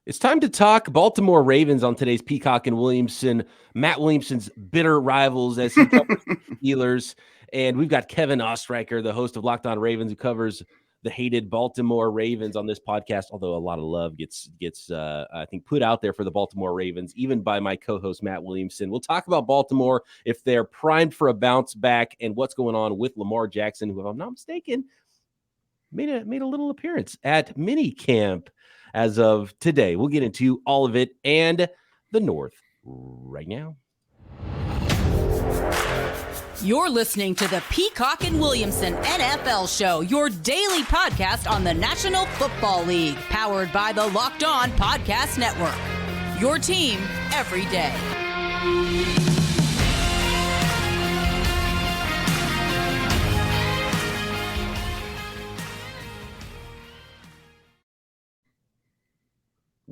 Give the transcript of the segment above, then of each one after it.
It's time to talk Baltimore Ravens on today's Peacock and Williamson. Matt Williamson's bitter rivals as he covers the Steelers. And we've got Kevin Oestreicher, the host of Locked On Ravens, who covers the hated Baltimore Ravens on this podcast, although a lot of love gets I think, put out there for the Baltimore Ravens, even by my co-host, Matt Williamson. We'll talk about Baltimore, if they're primed for a bounce back, and what's going on with Lamar Jackson, who, if I'm not mistaken, made a little appearance at minicamp as of today. We'll get into all of it and the North right now. You're listening to the Peacock and Williamson NFL Show, your daily podcast on the National Football League, powered by the Locked On Podcast Network. Your team every day.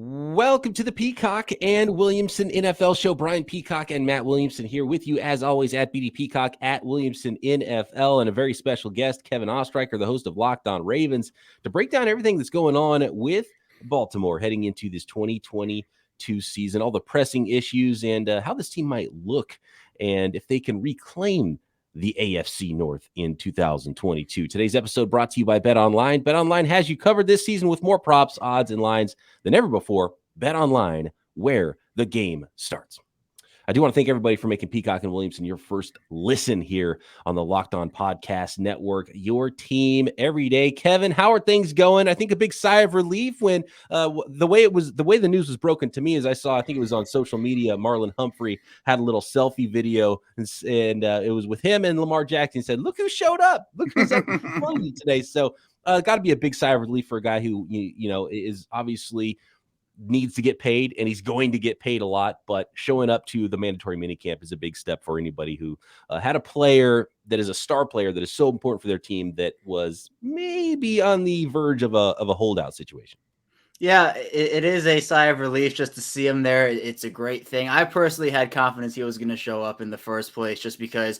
Welcome to the Peacock and Williamson NFL Show. Brian Peacock and Matt Williamson here with you, as always, at BD Peacock, at Williamson NFL, and a very special guest, Kevin Oestreicher, the host of Locked On Ravens, to break down everything that's going on with Baltimore heading into this 2022 season, all the pressing issues, and how this team might look, and if they can reclaim the AFC North in 2022. Today's episode brought to you by BetOnline. BetOnline has you covered this season with more props, odds, and lines than ever before. BetOnline, where the game starts. I do want to thank everybody for making Peacock and Williamson your first listen here on the Locked On Podcast Network, your team every day. Kevin, how are things going? I think a big sigh of relief when the way the news was broken to me is I think it was on social media. Marlon Humphrey had a little selfie video and it was with him and Lamar Jackson. He said, "Look who showed up! Look who's up today." So got to be a big sigh of relief for a guy who is obviously needs to get paid, and he's going to get paid a lot, but showing up to the mandatory minicamp is a big step for anybody who had a player that is a star player that is so important for their team that was maybe on the verge of a holdout situation. Yeah, it is a sigh of relief just to see him there. It's a great thing. I personally had confidence he was going to show up in the first place just because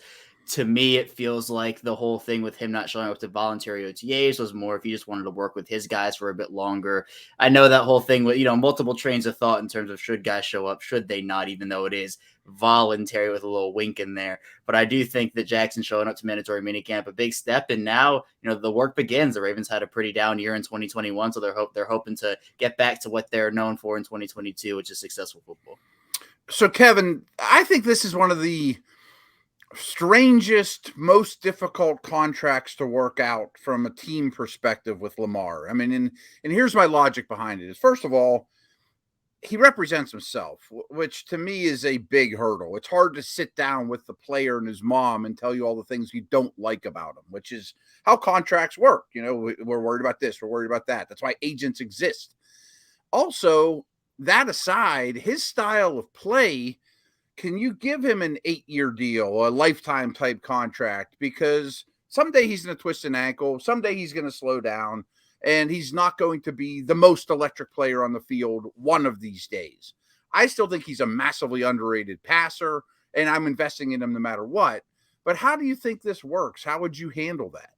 to me, it feels like the whole thing with him not showing up to voluntary OTAs was more if he just wanted to work with his guys for a bit longer. I know that whole thing with, multiple trains of thought in terms of should guys show up, should they not, even though it is voluntary with a little wink in there. But I do think that Jackson showing up to mandatory minicamp, a big step. And now, the work begins. The Ravens had a pretty down year in 2021, so they're hoping to get back to what they're known for in 2022, which is successful football. So, Kevin, I think this is one of the strangest, most difficult contracts to work out from a team perspective with Lamar. I mean, and here's my logic behind it is, first of all, he represents himself, which to me is a big hurdle. It's hard to sit down with the player and his mom and tell you all the things you don't like about him, which is how contracts work. We're worried about this, we're worried about that. That's why agents exist. Also, that aside, his style of play, can you give him an 8-year deal, a lifetime type contract? Because someday he's going to twist an ankle. Someday he's going to slow down, and he's not going to be the most electric player on the field one of these days. I still think he's a massively underrated passer, and I'm investing in him no matter what. But how do you think this works? How would you handle that?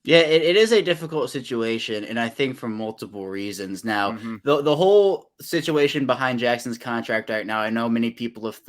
Yeah, it is a difficult situation, and I think for multiple reasons. Now, the whole situation behind Jackson's contract right now, I know many people have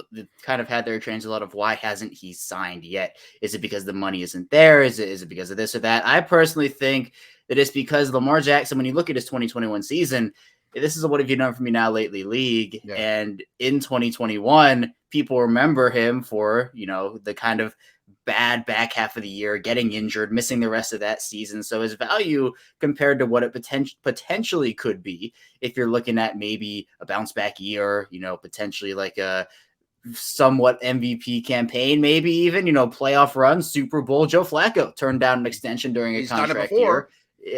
kind of had their trains a lot of why hasn't he signed yet? Is it because the money isn't there? Is it because of this or that? I personally think that it's because Lamar Jackson, when you look at his 2021 season, this is a what have you done for me now lately league. Yeah. And in 2021, people remember him for, the kind of bad back half of the year, getting injured, missing the rest of that season. So his value compared to what it potentially could be, if you're looking at maybe a bounce back year, potentially like a somewhat MVP campaign, maybe even, playoff run, Super Bowl. Joe Flacco turned down an extension during a contract year.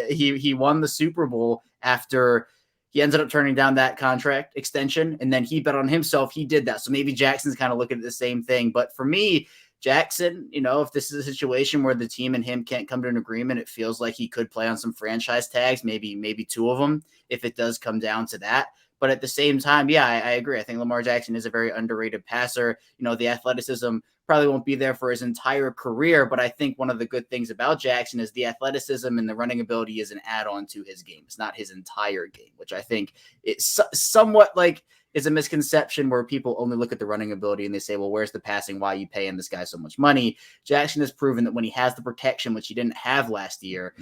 He won the Super Bowl after he ended up turning down that contract extension, and then he bet on himself. He did that. So maybe Jackson's kind of looking at the same thing. But for me, Jackson, if this is a situation where the team and him can't come to an agreement, it feels like he could play on some franchise tags, maybe 2 of them, if it does come down to that. But at the same time, yeah, I agree. I think Lamar Jackson is a very underrated passer. The athleticism probably won't be there for his entire career. But I think one of the good things about Jackson is the athleticism and the running ability is an add-on to his game. It's not his entire game, which I think it's somewhat like is a misconception where people only look at the running ability and they say, well, where's the passing? Why are you paying this guy so much money? Jackson has proven that when he has the protection, which he didn't have last year,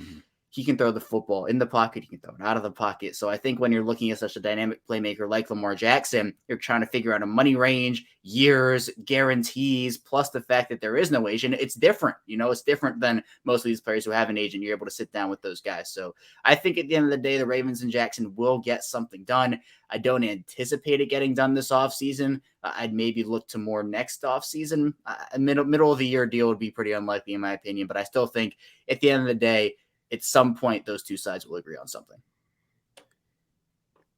he can throw the football in the pocket. He can throw it out of the pocket. So I think when you're looking at such a dynamic playmaker like Lamar Jackson, you're trying to figure out a money range, years, guarantees, plus the fact that there is no agent. It's different. It's different than most of these players who have an agent. You're able to sit down with those guys. So I think at the end of the day, the Ravens and Jackson will get something done. I don't anticipate it getting done this offseason. I'd maybe look to more next offseason. A middle of the year deal would be pretty unlikely in my opinion, but I still think at the end of the day, at some point, those two sides will agree on something.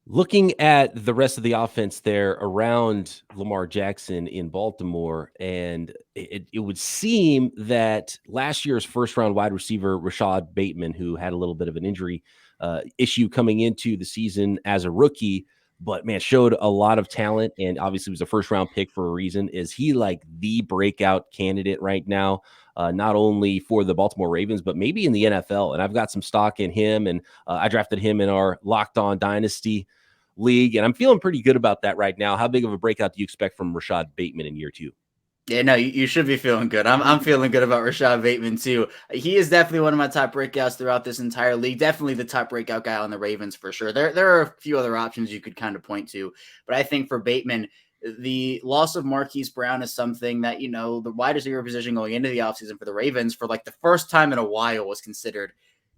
Looking at the rest of the offense there around Lamar Jackson in Baltimore, and it would seem that last year's first-round wide receiver, Rashod Bateman, who had a little bit of an injury issue coming into the season as a rookie, but man, showed a lot of talent and obviously was a first-round pick for a reason. Is he like the breakout candidate right now? Not only for the Baltimore Ravens, but maybe in the NFL. And I've got some stock in him, and I drafted him in our Locked On Dynasty League, and I'm feeling pretty good about that right now. How big of a breakout do you expect from Rashod Bateman in year 2? Yeah, no, you should be feeling good. I'm feeling good about Rashod Bateman too. He is definitely one of my top breakouts throughout this entire league. Definitely the top breakout guy on the Ravens for sure. There are a few other options you could kind of point to, but I think for Bateman, the loss of Marquise Brown is something that, the wide receiver position going into the offseason for the Ravens for like the first time in a while was considered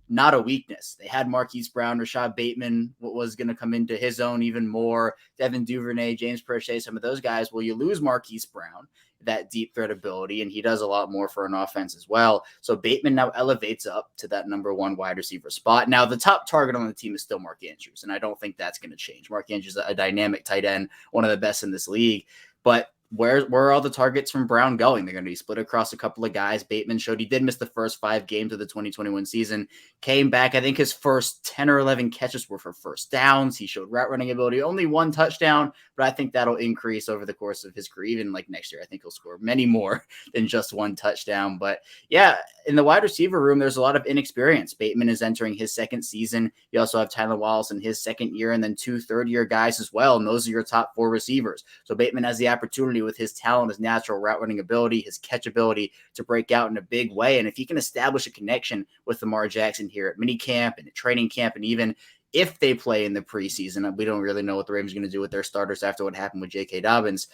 not a weakness. They had Marquise Brown, Rashod Bateman was going to come into his own even more, Devin Duvernay, James Prochet, some of those guys. Well, you lose Marquise Brown, that deep threat ability, and he does a lot more for an offense as well. So Bateman now elevates up to that number one wide receiver spot. Now, the top target on the team is still Mark Andrews, and I don't think that's going to change. Mark Andrews is a dynamic tight end, one of the best in this league, but where are all the targets from Brown going? They're going to be split across a couple of guys. Bateman showed he did miss the first 5 games of the 2021 season, came back. I think his first 10 or 11 catches were for first downs. He showed route running ability, only 1 touchdown, but I think that'll increase over the course of his career. Even like next year, I think he'll score many more than just 1 touchdown. But yeah, in the wide receiver room, there's a lot of inexperience. Bateman is entering his second season. You also have Tyler Wallace in his second year, and then 2 third-year guys as well. And those are your top 4 receivers. So Bateman has the opportunity with his talent, his natural route running ability, his catch ability to break out in a big way. And if he can establish a connection with Lamar Jackson here at minicamp and at training camp, and even if they play in the preseason, we don't really know what the Ravens are going to do with their starters after what happened with J.K. Dobbins.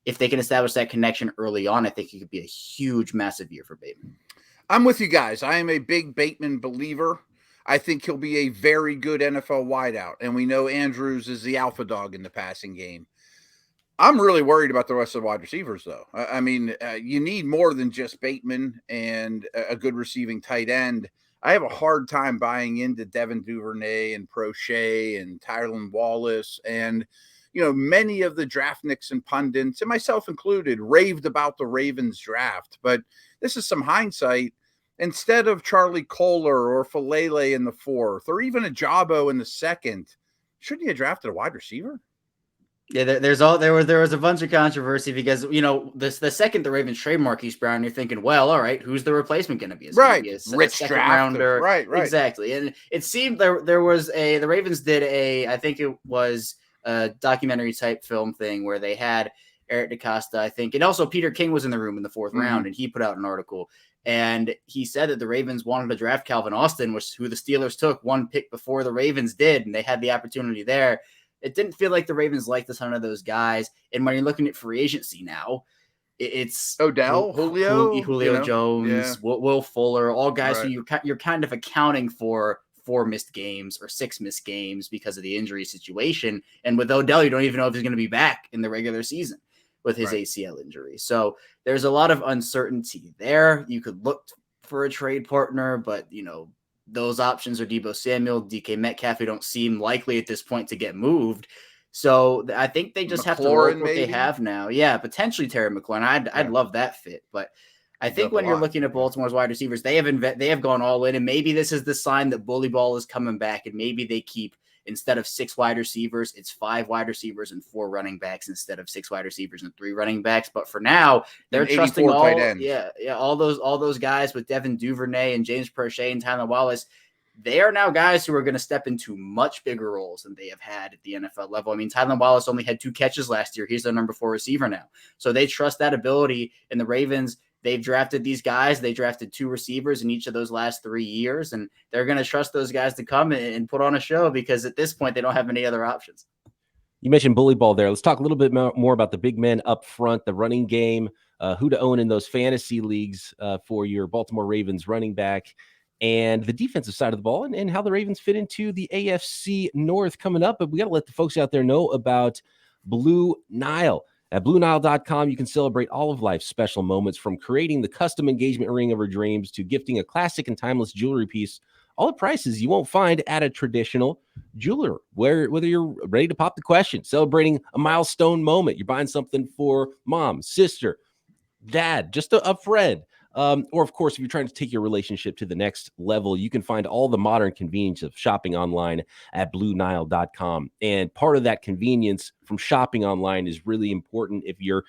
If they can establish that connection early on, I think it could be a huge, massive year for Bateman. I'm with you guys. I am a big Bateman believer. I think he'll be a very good NFL wideout. And we know Andrews is the alpha dog in the passing game. I'm really worried about the rest of the wide receivers, though. I mean, you need more than just Bateman and a good receiving tight end. I have a hard time buying into Devin Duvernay and Prochet and Tylan Wallace. And, many of the draftniks and pundits, and myself included, raved about the Ravens draft. But this is some hindsight. Instead of Charlie Kohler or Falele in the 4th, or even a Jabo in the 2nd, shouldn't you have drafted a wide receiver? Yeah, there was a bunch of controversy because, the second the Ravens trade Marquise Brown, you're thinking, well, all right, who's the replacement going to be? Right. Rich second rounder. Right. Exactly. And it seemed the Ravens did I think it was a documentary type film thing where they had Eric DaCosta, I think, and also Peter King was in the room in the 4th round, and he put out an article. And he said that the Ravens wanted to draft Calvin Austin, who the Steelers took 1 pick before the Ravens did, and they had the opportunity there. It didn't feel like the Ravens liked a ton of those guys. And when you're looking at free agency now, it's Odell, Julio Jones, Will Fuller, all guys who you're kind of accounting for 4 missed games or 6 missed games because of the injury situation. And with Odell, you don't even know if he's going to be back in the regular season with his ACL injury. So there's a lot of uncertainty there. You could look for a trade partner, but those options are Deebo Samuel, DK Metcalf, who don't seem likely at this point to get moved. So I think they just have to work what they have now. Yeah, potentially Terry McLaurin. I'd love that fit. But I think when you're looking at Baltimore's wide receivers, they have gone all in. And maybe this is the sign that bully ball is coming back. And maybe they keep instead of 6 wide receivers, it's 5 wide receivers and 4 running backs instead of 6 wide receivers and 3 running backs. But for now, they're trusting all those guys with Devin Duvernay and James Prochet and Tylan Wallace. They are now guys who are going to step into much bigger roles than they have had at the NFL level. I mean, Tylan Wallace only had 2 catches last year. He's their number 4 receiver now. So they trust that ability. And the Ravens, they've drafted these guys. They drafted 2 receivers in each of those last 3 years. And they're going to trust those guys to come and put on a show because at this point, they don't have any other options. You mentioned bully ball there. Let's talk a little bit more about the big men up front, the running game, who to own in those fantasy leagues for your Baltimore Ravens running back, and the defensive side of the ball, and how the Ravens fit into the AFC North coming up. But we got to let the folks out there know about Blue Nile. At BlueNile.com, you can celebrate all of life's special moments, from creating the custom engagement ring of your dreams to gifting a classic and timeless jewelry piece, all at prices you won't find at a traditional jeweler. Whether you're ready to pop the question, celebrating a milestone moment, you're buying something for mom, sister, dad, just a friend, or of course, if you're trying to take your relationship to the next level, you can find all the modern convenience of shopping online at BlueNile.com. And part of that convenience from shopping online is really important if you're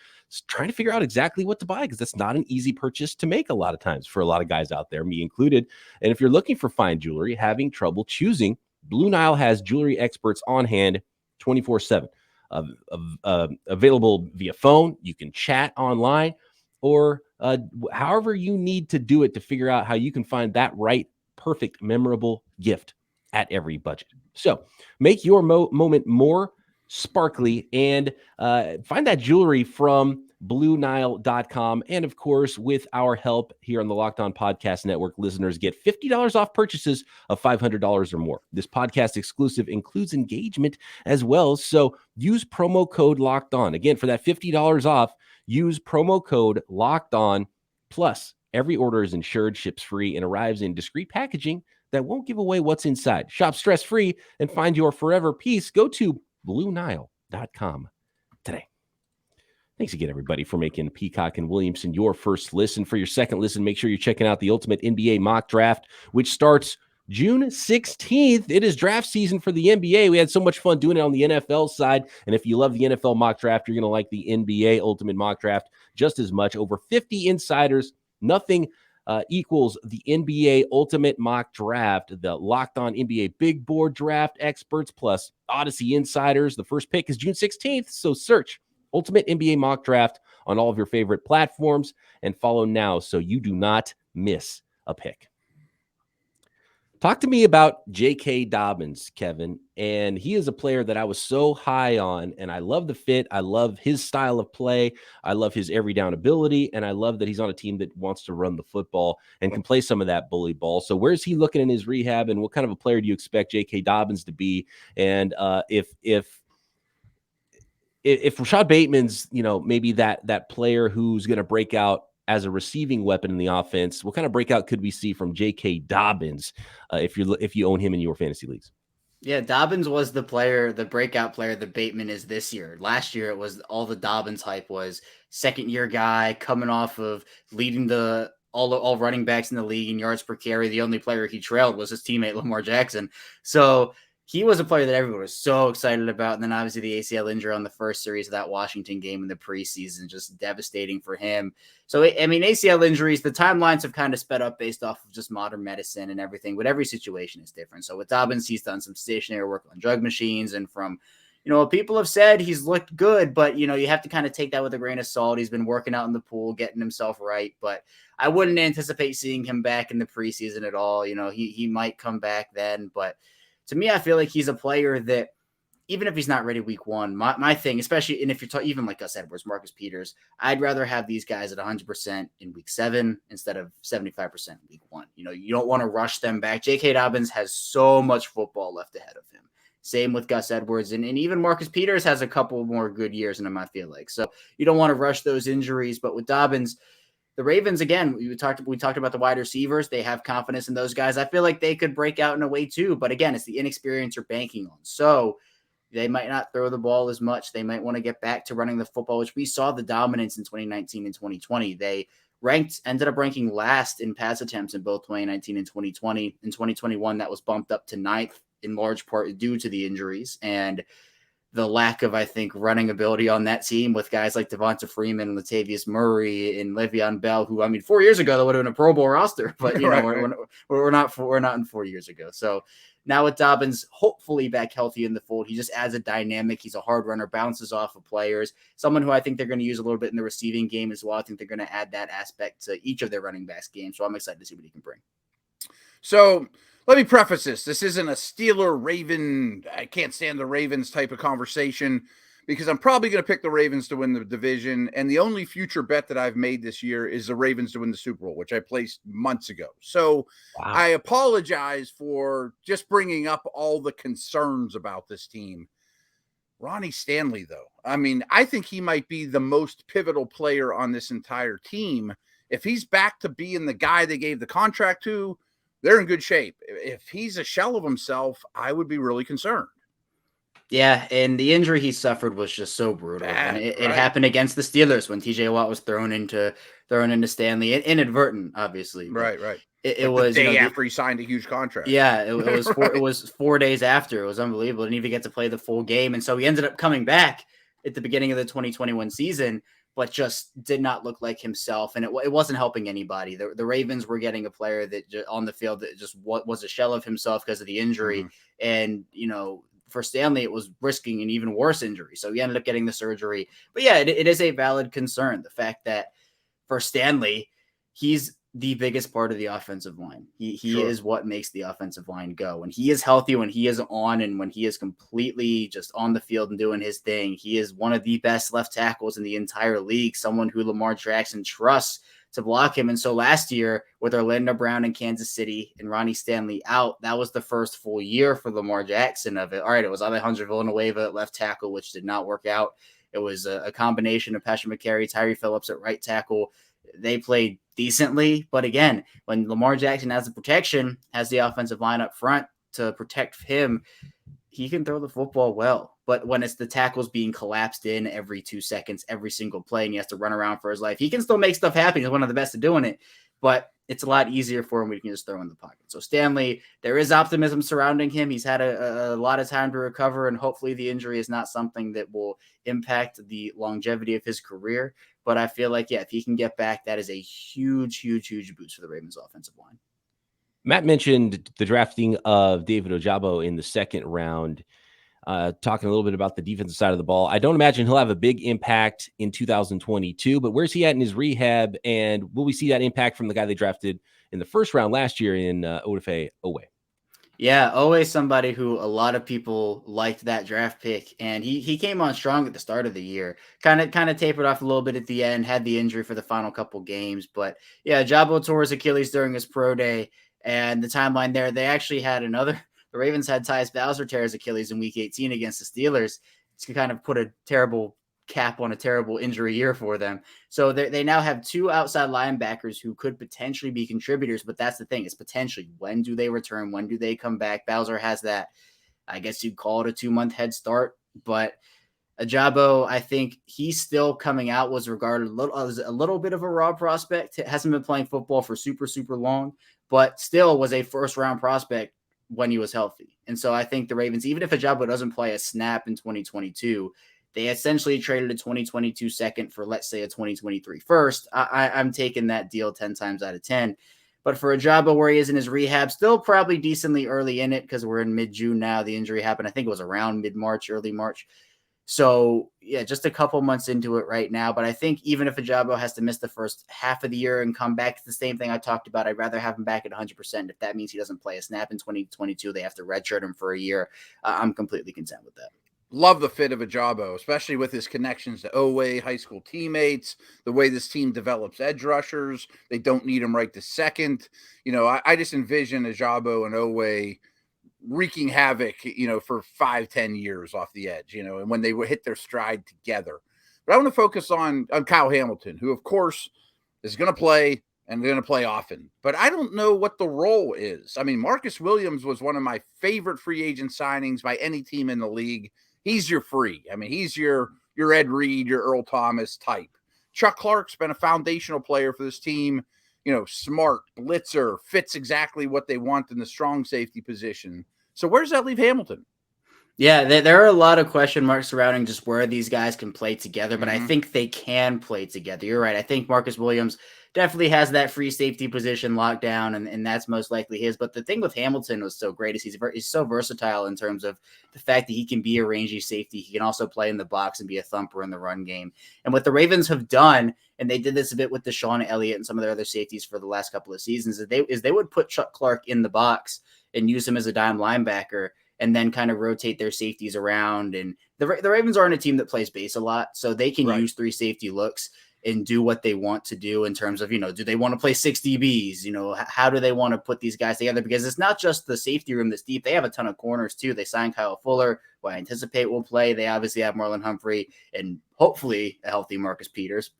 trying to figure out exactly what to buy, because that's not an easy purchase to make a lot of times for a lot of guys out there, me included. And if you're looking for fine jewelry, having trouble choosing, Blue Nile has jewelry experts on hand 24/7, available via phone. You can chat online, or however you need to do it to figure out how you can find that right, perfect, memorable gift at every budget. So make your moment more sparkly and find that jewelry from BlueNile.com. And of course, with our help here on the Locked On Podcast Network, listeners get $50 off purchases of $500 or more. This podcast exclusive includes engagement as well. So use promo code Locked On. Again, for that $50 off, use promo code Locked On. Plus, every order is insured, ships free, and arrives in discreet packaging that won't give away what's inside. Shop stress-free and find your forever peace. Go to BlueNile.com today. Thanks again, everybody, for making Peacock and Williamson your first listen. For your second listen, make sure you're checking out the Ultimate NBA Mock Draft, which starts June 16th. It is draft season for the NBA. We had so much fun doing it on the NFL side. And if you love the NFL mock draft, you're going to like the NBA Ultimate Mock Draft just as much. Over 50 insiders. Nothing equals the NBA Ultimate Mock Draft, the Locked On NBA Big Board Draft experts, plus Odyssey insiders. The first pick is June 16th. So search Ultimate NBA Mock Draft on all of your favorite platforms and follow now so you do not miss a pick. Talk to me about J.K. Dobbins, Kevin. And he is a player that I was so high on, and I love the fit. I love his style of play. I love his every down ability, and I love that he's on a team that wants to run the football and can play some of that bully ball. So where's he looking in his rehab, and what kind of a player do you expect J.K. Dobbins to be? And if Rashod Bateman's, maybe that player who's going to break out as a receiving weapon in the offense, what kind of breakout could we see from J.K. Dobbins if you own him in your fantasy leagues? Yeah, Dobbins was the breakout player that Bateman is this year. Last year, it was all the Dobbins hype was second-year guy coming off of leading all running backs in the league in yards per carry. The only player he trailed was his teammate Lamar Jackson. So he was a player that everyone was so excited about. And then obviously the ACL injury on the first series of that Washington game in the preseason, just devastating for him. So, I mean, ACL injuries, the timelines have kind of sped up based off of just modern medicine and everything, but every situation is different. So with Dobbins, he's done some stationary work on drug machines, and from, people have said he's looked good, but, you have to kind of take that with a grain of salt. He's been working out in the pool, getting himself right, but I wouldn't anticipate seeing him back in the preseason at all. He might come back then, but to me, I feel like he's a player that, even if he's not ready week one, my thing, especially, and if you're even like Gus Edwards, Marcus Peters, I'd rather have these guys at 100% in week 7 instead of 75% in week 1. You don't want to rush them back. J.K. Dobbins has so much football left ahead of him. Same with Gus Edwards, and even Marcus Peters has a couple more good years in him, I feel like. So you don't want to rush those injuries, but with Dobbins, the Ravens, again, we talked about the wide receivers. They have confidence in those guys. I feel like they could break out in a way too. But again, it's the inexperience you're banking on. So they might not throw the ball as much. They might want to get back to running the football, which we saw the dominance in 2019 and 2020. They ended up ranking last in pass attempts in both 2019 and 2020. In 2021, that was bumped up to 9th. in large part due to the injuries and the lack of, I think, running ability on that team with guys like Devonta Freeman and Latavius Murray and Le'Veon Bell, who, I mean, 4 years ago, that would have been a Pro Bowl roster, but, you know, we're not in 4 years ago. So now with Dobbins hopefully back healthy in the fold, he just adds a dynamic. He's a hard runner, bounces off of players, someone who I think they're going to use a little bit in the receiving game as well. I think they're going to add that aspect to each of their running backs games. So I'm excited to see what he can bring. So let me preface this. This isn't a Steeler Raven, I can't stand the Ravens type of conversation, because I'm probably going to pick the Ravens to win the division. And the only future bet that I've made this year is the Ravens to win the Super Bowl, which I placed months ago. So wow. I apologize for just bringing up all the concerns about this team. Ronnie Stanley, though, I mean, I think he might be the most pivotal player on this entire team. If he's back to being the guy they gave the contract to, they're in good shape. If he's a shell of himself, I would be really concerned. Yeah, and the injury he suffered was just so brutal. Bad, and it happened against the Steelers when TJ Watt was thrown into Stanley, inadvertent, obviously. Right. It was the day after he signed a huge contract. Yeah, it was 4 days after. It was unbelievable. Didn't even get to play the full game, and so he ended up coming back at the beginning of the 2021 season, but just did not look like himself, and it wasn't helping anybody. The Ravens were getting a player that on the field that just was a shell of himself because of the injury, and for Stanley, it was risking an even worse injury. So he ended up getting the surgery. But yeah, it is a valid concern. The fact that for Stanley, he's the biggest part of the offensive line. He sure. is what makes the offensive line go. When he is healthy, when he is on, and when he is completely just on the field and doing his thing, he is one of the best left tackles in the entire league, someone who Lamar Jackson trusts to block him. And so last year with Orlando Brown in Kansas City and Ronnie Stanley out, that was the first full year for Lamar Jackson of it. All right, it was Alejandro Villanueva at left tackle, which did not work out. It was a combination of Patrick McCary, Tyree Phillips at right tackle. They played decently, but again, when Lamar Jackson has the protection, has the offensive line up front to protect him, he can throw the football well. But when it's the tackles being collapsed in every 2 seconds, every single play, and he has to run around for his life, he can still make stuff happen. He's one of the best at doing it, but it's a lot easier for him when he can just throw in the pocket. So Stanley, there is optimism surrounding him. He's had a lot of time to recover, and hopefully the injury is not something that will impact the longevity of his career. But I feel like, yeah, if he can get back, that is a huge, huge, huge boost for the Ravens offensive line. Matt mentioned the drafting of David Ojabo in the second round, talking a little bit about the defensive side of the ball. I don't imagine he'll have a big impact in 2022, but where's he at in his rehab? And will we see that impact from the guy they drafted in the first round last year in Odafe Owe? Yeah, always somebody who a lot of people liked that draft pick, and he came on strong at the start of the year. Kind of tapered off a little bit at the end, had the injury for the final couple games, but yeah, Ojabo tore his Achilles during his pro day, and the timeline there, they actually had the Ravens had Tyus Bowser tear his Achilles in Week 18 against the Steelers to kind of put a terrible cap on a terrible injury year for them. So they now have two outside linebackers who could potentially be contributors, but that's the thing, is potentially when do they return? When do they come back? Bowser has that, I guess you'd call it a 2-month head start, but Ojabo, I think he's still coming out, was regarded as a little bit of a raw prospect. Hasn't been playing football for super, super long, but still was a first-round prospect when he was healthy. And so I think the Ravens, even if Ojabo doesn't play a snap in 2022, they essentially traded a 2022 second for, let's say, a 2023 first. I'm taking that deal 10 times out of 10. But for Ojabo, where he is in his rehab, still probably decently early in it because we're in mid-June now. The injury happened, I think it was around mid-March, early March. So, yeah, just a couple months into it right now. But I think even if Ojabo has to miss the first half of the year and come back to the same thing I talked about, I'd rather have him back at 100%. If that means he doesn't play a snap in 2022, they have to redshirt him for a year. I'm completely content with that. Love the fit of Ojabo, especially with his connections to Owe, high school teammates, the way this team develops edge rushers. They don't need him right this second. I just envision Ojabo and Owe wreaking havoc, for 5-10 years off the edge, and when they would hit their stride together. But I want to focus on Kyle Hamilton, who, of course, is going to play and going to play often. But I don't know what the role is. I mean, Marcus Williams was one of my favorite free agent signings by any team in the league. He's your free. I mean, he's your Ed Reed, your Earl Thomas type. Chuck Clark's been a foundational player for this team. Smart, blitzer, fits exactly what they want in the strong safety position. So where does that leave Hamilton? Yeah, there are a lot of question marks surrounding just where these guys can play together, but I think they can play together. You're right. I think Marcus Williams definitely has that free safety position locked down, and that's most likely his. But the thing with Hamilton was so great is he's so versatile in terms of the fact that he can be a rangy safety. He can also play in the box and be a thumper in the run game. And what the Ravens have done, and they did this a bit with Deshaun Elliott and some of their other safeties for the last couple of seasons, is they would put Chuck Clark in the box and use him as a dime linebacker, and then kind of rotate their safeties around. And the Ravens aren't a team that plays base a lot, so they can use 3 safety looks and do what they want to do in terms of, do they want to play 6 DBs? How do they want to put these guys together? Because it's not just the safety room that's deep. They have a ton of corners too. They signed Kyle Fuller, who I anticipate will play. They obviously have Marlon Humphrey and hopefully a healthy Marcus Peters,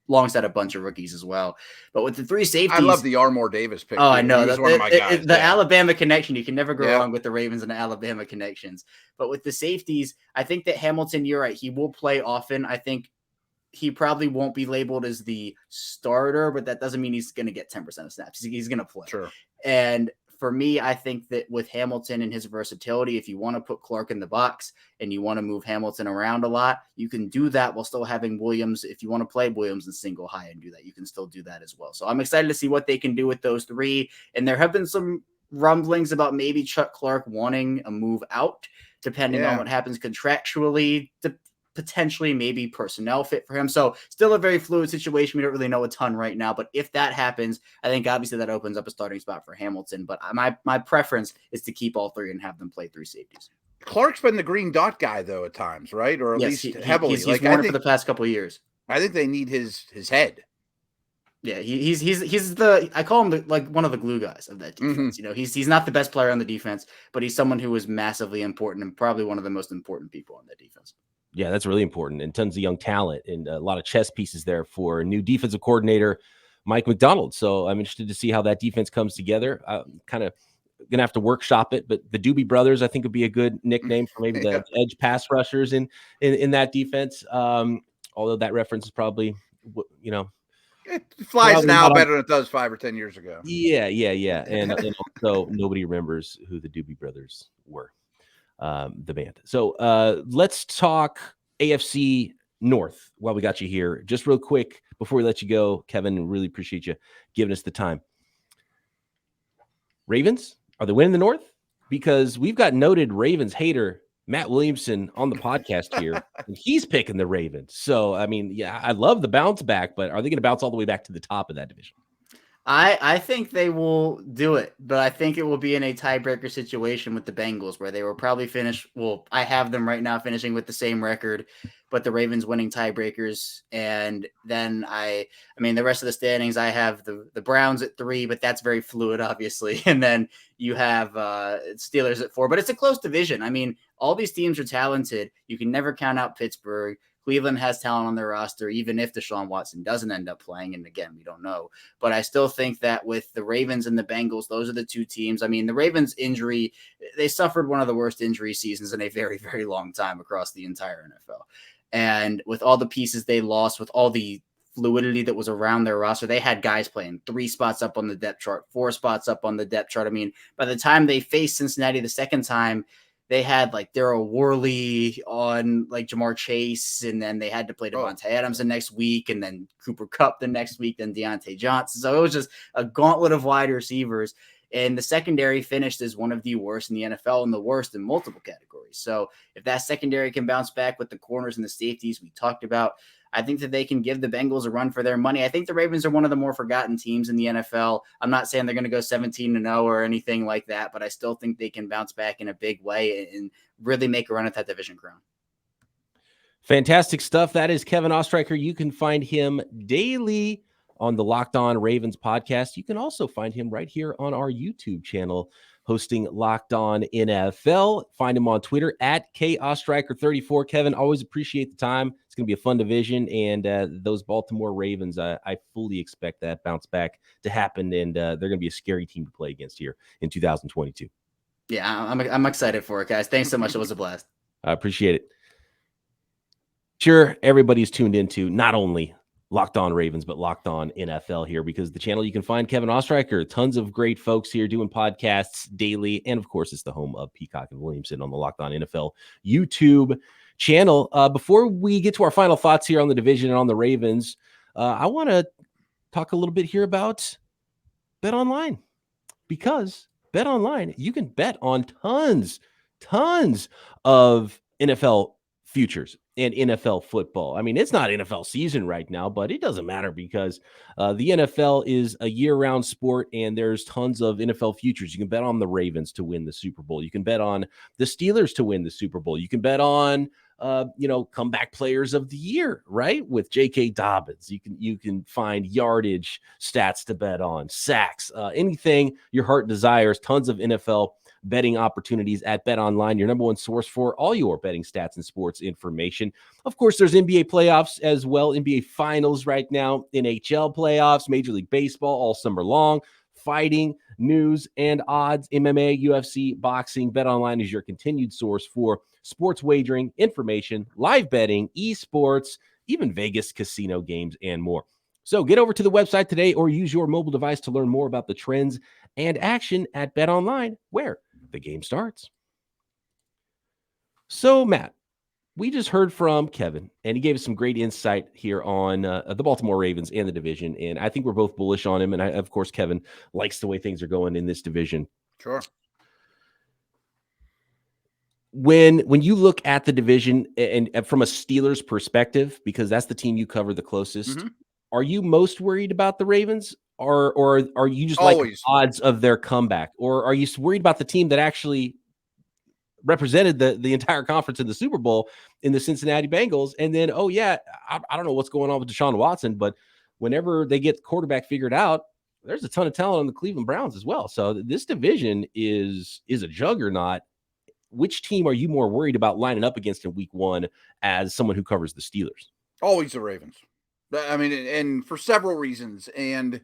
alongside a bunch of rookies as well. But with the 3 safeties, I love the Armour Davis pick. Oh, I know. He was one of my guys. The Alabama connection, you can never go wrong with the Ravens and the Alabama connections. But with the safeties, I think that Hamilton, you're right, he will play often. I think he probably won't be labeled as the starter, but that doesn't mean he's going to get 10% of snaps. He's going to play. Sure. And for me, I think that with Hamilton and his versatility, if you want to put Clark in the box and you want to move Hamilton around a lot, you can do that while still having Williams. If you want to play Williams in single high and do that, you can still do that as well. So I'm excited to see what they can do with those 3. And there have been some rumblings about maybe Chuck Clark wanting a move out, depending on what happens contractually, potentially maybe personnel fit for him. So still a very fluid situation. We don't really know a ton right now, but if that happens, I think obviously that opens up a starting spot for Hamilton. But my preference is to keep all 3 and have them play 3 safeties. Clark's been the green dot guy though at times, right? Or at least heavily. He's worn it for the past couple of years. I think they need his head. Yeah, he's the, I call him one of the glue guys of that defense. He's not the best player on the defense, but he's someone who is massively important and probably one of the most important people on that defense. Yeah, that's really important, and tons of young talent and a lot of chess pieces there for new defensive coordinator Mike McDonald. So I'm interested to see how that defense comes together. I'm kind of going to have to workshop it, but the Doobie Brothers, I think, would be a good nickname for maybe the edge pass rushers in that defense. Although that reference is probably, it flies now better than it does 5 or 10 years ago. Yeah. And also nobody remembers who the Doobie Brothers were. The band. So let's talk AFC North while we got you here. Just real quick before we let you go, Kevin, really appreciate you giving us the time. Ravens, are they winning the North? Because we've got noted Ravens hater Matt Williamson on the podcast here, and he's picking the Ravens. So, I mean, yeah, I love the bounce back, but are they going to bounce all the way back to the top of that division? I think they will do it, but I think it will be in a tiebreaker situation with the Bengals where they will probably finish. Well, I have them right now finishing with the same record, but the Ravens winning tiebreakers. And then the rest of the standings, I have the Browns at 3, but that's very fluid, obviously. And then you have Steelers at 4, but it's a close division. I mean, all these teams are talented. You can never count out Pittsburgh. Cleveland has talent on their roster, even if Deshaun Watson doesn't end up playing. And again, we don't know. But I still think that with the Ravens and the Bengals, those are the 2 teams. I mean, the Ravens injury, they suffered one of the worst injury seasons in a very, very long time across the entire NFL. And with all the pieces they lost, with all the fluidity that was around their roster, they had guys playing 3 spots up on the depth chart, 4 spots up on the depth chart. I mean, by the time they faced Cincinnati the second time, they had Daryl Worley on Jamar Chase, and then they had to play Devontae Adams the next week, and then Cooper Kupp the next week, then Deontay Johnson. So it was just a gauntlet of wide receivers. And the secondary finished as one of the worst in the NFL and the worst in multiple categories. So if that secondary can bounce back with the corners and the safeties we talked about, I think that they can give the Bengals a run for their money. I think the Ravens are one of the more forgotten teams in the NFL. I'm not saying they're going to go 17-0 or anything like that, but I still think they can bounce back in a big way and really make a run at that division crown. Fantastic stuff. That is Kevin Oestreicher. You can find him daily on the Locked On Ravens podcast. You can also find him right here on our YouTube channel, hosting Locked On NFL. Find him on Twitter at KOstreicher34. Kevin, always appreciate the time. It's going to be a fun division, and those Baltimore Ravens, I fully expect that bounce back to happen, and they're going to be a scary team to play against here in 2022. Yeah, I'm excited for it, guys. Thanks so much. It was a blast. I appreciate it. Sure, everybody's tuned into not only Locked On Ravens, but Locked On NFL here, because the channel you can find Kevin Oestreicher, tons of great folks here doing podcasts daily. And of course, it's the home of Peacock and Williamson on the Locked On NFL YouTube channel. Before we get to our final thoughts here on the division and on the Ravens, I want to talk a little bit here about BetOnline, because BetOnline, you can bet on tons of NFL futures and NFL football. I mean, it's not NFL season right now, but it doesn't matter, because the NFL is a year-round sport, and there's tons of NFL futures. You can bet on the Ravens to win the Super Bowl. You can bet on the Steelers to win the Super Bowl. You can bet on comeback players of the year, right? With J.K. Dobbins, you can find yardage stats to bet on, sacks, anything your heart desires. Tons of NFL betting opportunities at BetOnline, your number one source for all your betting stats and sports information. Of course, there's NBA playoffs as well, NBA finals right now, NHL playoffs, Major League Baseball all summer long, fighting, news and odds, MMA, UFC, boxing. BetOnline is your continued source for sports wagering, information, live betting, esports, even Vegas casino games, and more. So get over to the website today, or use your mobile device to learn more about the trends and action at BetOnline, where the game starts. So, Matt, we just heard from Kevin, and he gave us some great insight here on the Baltimore Ravens and the division. And I think we're both bullish on him. And of course, Kevin likes the way things are going in this division. Sure. When you look at the division and from a Steelers perspective, because that's the team you cover the closest, are you most worried about the Ravens? Or are you just like odds of their comeback? Or are you worried about the team that actually represented the entire conference in the Super Bowl in the Cincinnati Bengals? And then, I don't know what's going on with Deshaun Watson, but whenever they get the quarterback figured out, there's a ton of talent on the Cleveland Browns as well. So this division is a juggernaut. Which team are you more worried about lining up against in week one as someone who covers the Steelers? Always the Ravens. I mean, and for several reasons. And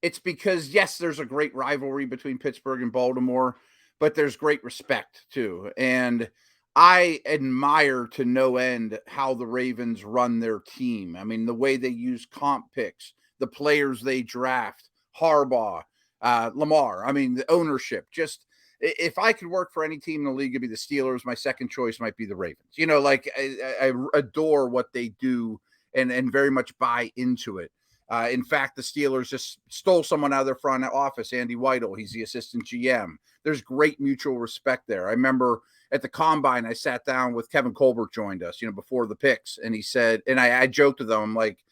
it's because, yes, there's a great rivalry between Pittsburgh and Baltimore, but there's great respect too. And I admire to no end how the Ravens run their team. I mean, the way they use comp picks, the players they draft, Harbaugh, Lamar. I mean, the ownership. Just, if I could work for any team in the league, it'd be the Steelers. My second choice might be the Ravens. You know, like I adore what they do and very much buy into it. In fact, the Steelers just stole someone out of their front office, Andy Weidel. He's the assistant GM. There's great mutual respect there. I remember at the Combine, I sat down with Kevin Colbert, joined us, before the picks. And he said, and I joked with him, like,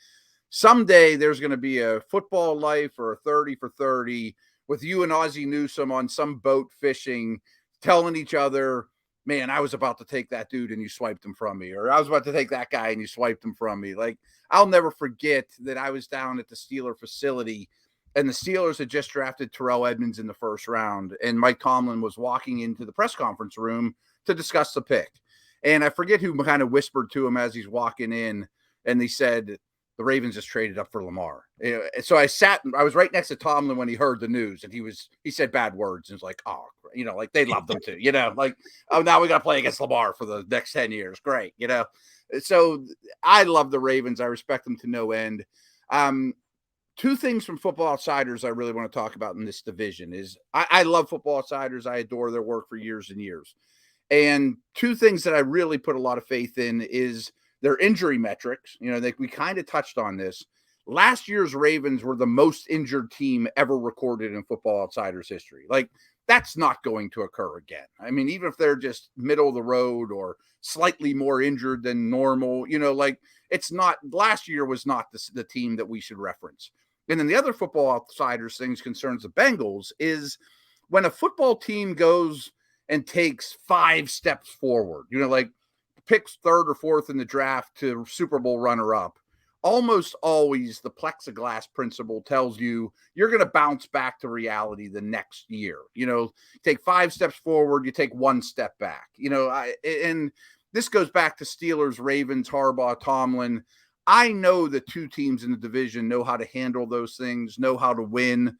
someday there's going to be a Football Life or a 30 for 30 with you and Ozzie Newsome on some boat fishing, telling each other, man, I was about to take that dude and you swiped him from me. Or I was about to take that guy and you swiped him from me. Like, I'll never forget that I was down at the Steeler facility and the Steelers had just drafted Terrell Edmonds in the first round. And Mike Tomlin was walking into the press conference room to discuss the pick. And I forget who kind of whispered to him as he's walking in. And they said, the Ravens just traded up for Lamar. So I was right next to Tomlin when he heard the news, and he said bad words. And it's like, oh, like they love them too, like, oh, now we got to play against Lamar for the next 10 years. Great. So I love the Ravens. I respect them to no end. Two things from Football Outsiders I really want to talk about in this division is I love Football Outsiders. I adore their work for years and years. And two things that I really put a lot of faith in is their injury metrics. We kind of touched on this. Last year's Ravens were the most injured team ever recorded in Football Outsiders history. Like, that's not going to occur again. I mean, even if they're just middle of the road or slightly more injured than normal, it's not, last year was not the team that we should reference. And then the other Football Outsiders things concerns the Bengals is when a football team goes and takes 5 steps forward, like picks 3rd or 4th in the draft to Super Bowl runner-up, almost always the plexiglass principle tells you you're going to bounce back to reality the next year. Take 5 steps forward, you take 1 step back. And this goes back to Steelers, Ravens, Harbaugh, Tomlin. I know the two teams in the division know how to handle those things, know how to win.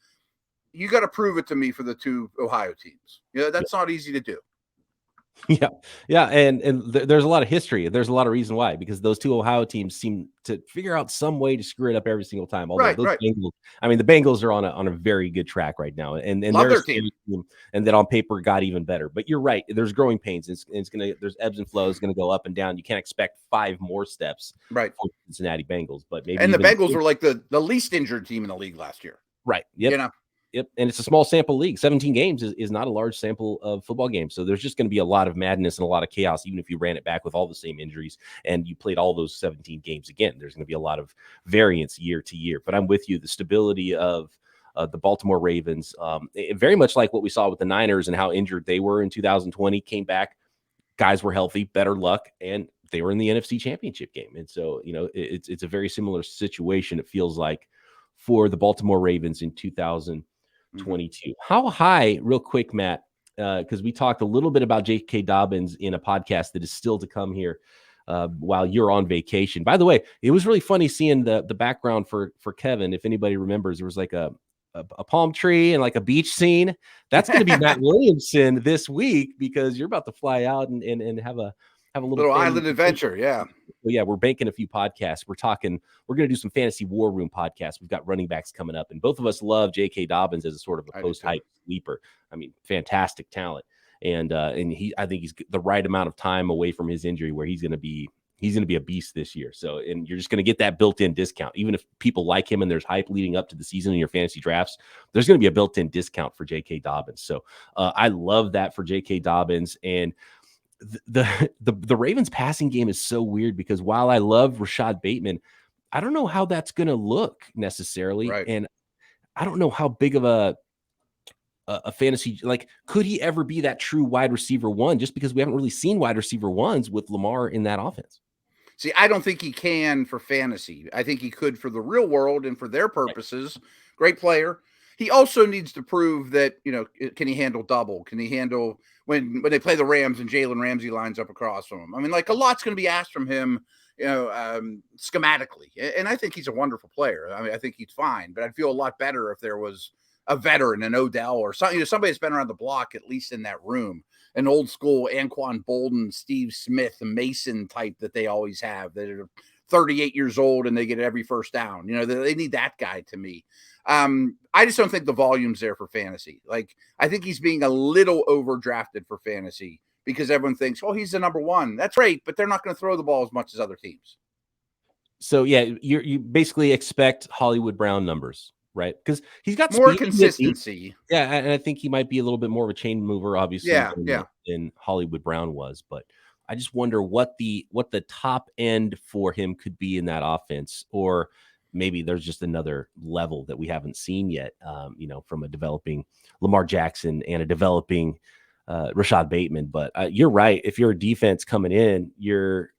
You got to prove it to me for the two Ohio teams. That's not easy to do. Yeah, and there's a lot of history. There's a lot of reason why, because those two Ohio teams seem to figure out some way to screw it up every single time. Although Right, those right. Bengals, I mean, the Bengals are on a very good track right now, and Love they're a their team. scary team, and that on paper got even better. But you're right. There's growing pains. There's ebbs and flows. It's gonna go up and down. You can't expect 5 more steps Right. for Cincinnati Bengals, but maybe And the even Bengals were like the least injured team in the league last year. right. Yep. You know? Yep. And it's a small sample league. 17 games is not a large sample of football games. So there's just going to be a lot of madness and a lot of chaos, even if you ran it back with all the same injuries and you played all those 17 games again. There's going to be a lot of variance year to year. But I'm with you. The stability of the Baltimore Ravens, very much like what we saw with the Niners and how injured they were in 2020, came back. Guys were healthy, better luck, and they were in the NFC Championship game. And so, it's a very similar situation, it feels like, for the Baltimore Ravens in 2022. How high, real quick, Matt, because we talked a little bit about J.K. Dobbins in a podcast that is still to come here while you're on vacation. By the way, it was really funny seeing the background for Kevin. If anybody remembers, there was like a palm tree and like a beach scene. That's going to be Matt Williamson this week, because you're about to fly out and have a little island adventure. Yeah. Well, yeah, we're banking a few podcasts. We're going to do some fantasy war room podcasts. We've got running backs coming up, and both of us love J.K. Dobbins as a sort of a post-hype sleeper. I mean, fantastic talent. And I think he's the right amount of time away from his injury where he's going to be a beast this year. So, and you're just going to get that built-in discount. Even if people like him and there's hype leading up to the season in your fantasy drafts, there's going to be a built-in discount for J.K. Dobbins. So I love that for J.K. Dobbins. And the Ravens passing game is so weird, because while I love Rashod Bateman, I don't know how that's going to look necessarily. Right. And I don't know how big of a fantasy, like, could he ever be that true wide receiver one, just because we haven't really seen wide receiver ones with Lamar in that offense. See, I don't think he can for fantasy. I think he could for the real world and for their purposes. Right. Great player. He also needs to prove that, can he handle double? Can he handle when they play the Rams and Jalen Ramsey lines up across from him? I mean, like, a lot's going to be asked from him, schematically. And I think he's a wonderful player. I mean, I think he's fine, but I'd feel a lot better if there was a veteran, an Odell or something, somebody that's been around the block, at least in that room, an old school Anquan Bolden, Steve Smith, Mason type that they always have, that are 38 years old and they get every first down. They need that guy to me. I just don't think the volume's there for fantasy. Like, I think he's being a little overdrafted for fantasy because everyone thinks, oh, he's the number one. That's great, but they're not going to throw the ball as much as other teams. So, yeah, you basically expect Hollywood Brown numbers, right? Because he's got more consistency. Yeah, and I think he might be a little bit more of a chain mover, obviously, than Hollywood Brown was. But I just wonder what the top end for him could be in that offense, or maybe there's just another level that we haven't seen yet, from a developing Lamar Jackson and a developing Rashod Bateman. But you're right. If you're a defense coming in, you're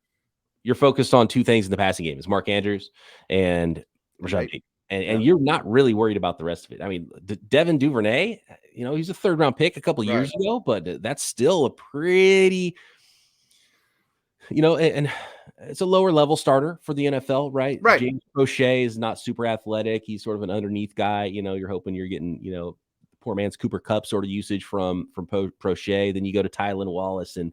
focused on two things in the passing game. It's Mark Andrews and Rashod Bateman. And you're not really worried about the rest of it. I mean, Devin Duvernay, he's a 3rd round pick a couple years ago, but that's still a pretty, and it's a lower level starter for the NFL, right? Right. James Prochet is not super athletic. He's sort of an underneath guy. You're hoping you're getting, poor man's Cooper Kupp sort of usage from Prochet. Then you go to Tylan Wallace and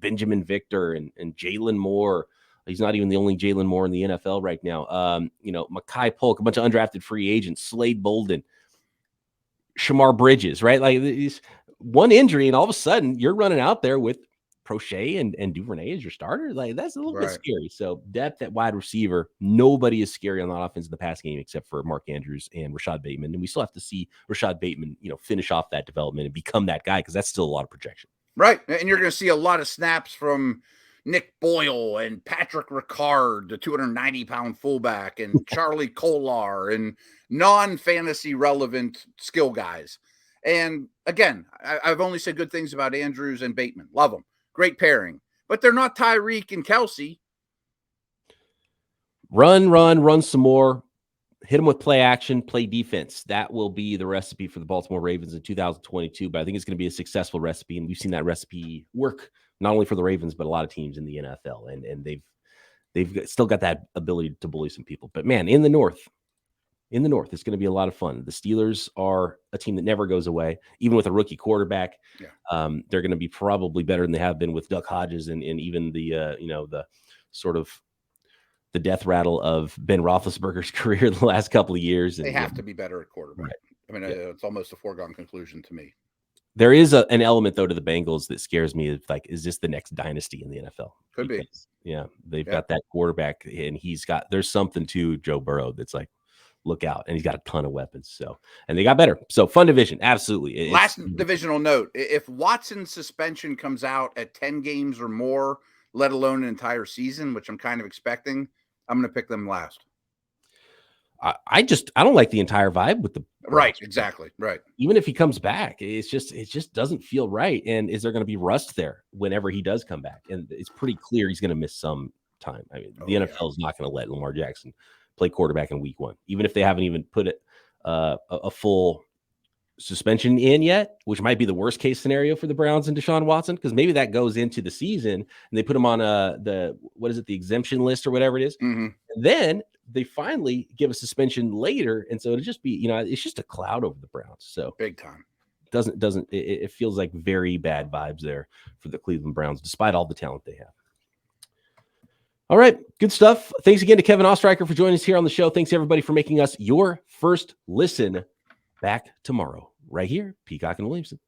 Benjamin Victor and Jalen Moore. He's not even the only Jalen Moore in the NFL right now. Mekhi Polk, a bunch of undrafted free agents, Slade Bolden, Shamar Bridges, right? Like, one injury, and all of a sudden you're running out there with Prochet and Duvernay as your starter. Like, that's a little bit scary. So depth at wide receiver, nobody is scary on that offense in the pass game except for Mark Andrews and Rashod Bateman. And we still have to see Rashod Bateman, finish off that development and become that guy, because that's still a lot of projection. Right. And you're going to see a lot of snaps from Nick Boyle and Patrick Ricard, the 290-pound fullback, and Charlie Kolar, and non-fantasy relevant skill guys. And again, I've only said good things about Andrews and Bateman. Love them. Great pairing. But they're not Tyreek and Kelsey. Run some more. Hit them with play action, play defense. That will be the recipe for the Baltimore Ravens in 2022. But I think it's going to be a successful recipe, and we've seen that recipe work not only for the Ravens, but a lot of teams in the NFL. And they've still got that ability to bully some people. But man, in the North, in the North. It's going to be a lot of fun. The Steelers are a team that never goes away, even with a rookie quarterback. Yeah. They're going to be probably better than they have been with Duck Hodges and even the the sort of the death rattle of Ben Roethlisberger's career the last couple of years. They have to be better at quarterback. Right. I mean, it's almost a foregone conclusion to me. There is an element, though, to the Bengals that scares me. It's like, is this the next dynasty in the NFL? Could be. Yeah, they've got that quarterback, and there's something to Joe Burrow that's like, look out, and he's got a ton of weapons. So, and they got better. So, fun division, absolutely. Last divisional note: if Watson's suspension comes out at 10 games or more, let alone an entire season, which I'm kind of expecting, I'm going to pick them last. I don't like the entire vibe with the right. Exactly. Right. Even if he comes back, it just doesn't feel right. And is there going to be rust there whenever he does come back? And it's pretty clear he's going to miss some time. I mean, the NFL is not going to let Lamar Jackson play quarterback in week 1, even if they haven't even put a full suspension in yet, which might be the worst case scenario for the Browns and Deshaun Watson, because maybe that goes into the season and they put him on the exemption list or whatever it is. Mm-hmm. And then they finally give a suspension later, and so it'll just be, it's just a cloud over the Browns. So big time. It feels like very bad vibes there for the Cleveland Browns, despite all the talent they have. All right, good stuff. Thanks again to Kevin Oestreicher for joining us here on the show. Thanks everybody for making us your first listen. Back tomorrow, right here, Peacock and Williamson.